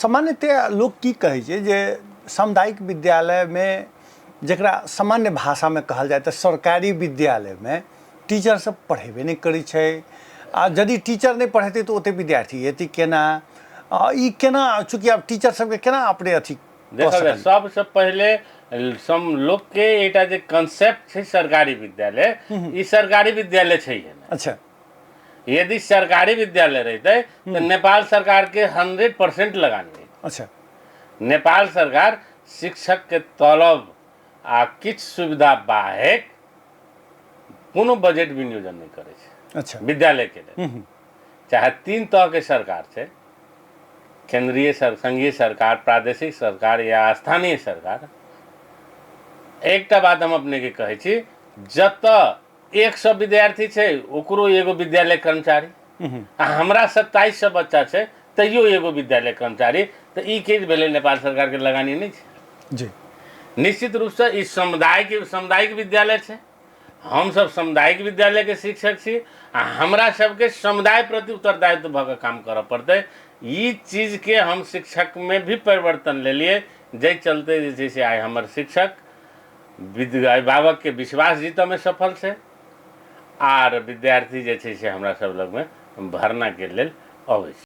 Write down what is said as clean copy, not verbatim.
सामान्यतः लोग की कहै छै जे सामुदायिक विद्यालय में जकरा सामान्य भाषा में कहल जाए तो सरकारी विद्यालय में टीचर सब पढ़ेबे नहीं करै छै आ यदि टीचर नहीं पढ़ेतै तो ओते विद्यार्थी एती केना ई केना चूँकि अब टीचर सबके केना अपने अथी देखो सबसे पहले सम लोग के एटा जे कंसेप्ट छै सरकारी विद्यालय ई सरकारी विद्यालय छै ना। अच्छा यदि सरकारी विद्यालय रहते तो नेपाल सरकार के 100% लगानी है। अच्छा नेपाल सरकार शिक्षक के तलब आ किछ सुविधा बाहेक कोनो बजट विनियोजन नहीं करे छै। अच्छा विद्यालय के लिए चाहे 3 तरह के सरकार छै, केंद्रीय संघीय सरकार, प्रादेशिक सरकार या स्थानीय सरकार। एकटा बात हम अपने के कहे छी, जत 100 विद्यार्थी छै ओकरो एगो विद्यालय कर्मचारी आ हमरा 2700 बच्चा छै तैयो एगो विद्यालय कर्मचारी, तो ई के भेलै नेपाल सरकार के लगानी नहीं छै जी। निश्चित रूप से इस सामुदायिक विद्यालय छै, हम सब सामुदायिक विद्यालय के शिक्षक छी आ हमरा सबके समुदाय प्रति उत्तरदायित्व भऽ के काम करऽ पड़तै। ई चीज के हम शिक्षक में भी परिवर्तन ले लिए, जै चलते जे छै से आइ हमर शिक्षक अभिभावक के विश्वास जीतऽ में सफल छै आर विद्यार्थी जे छै से हमरा सब लग में भरना के लेल अबै छै।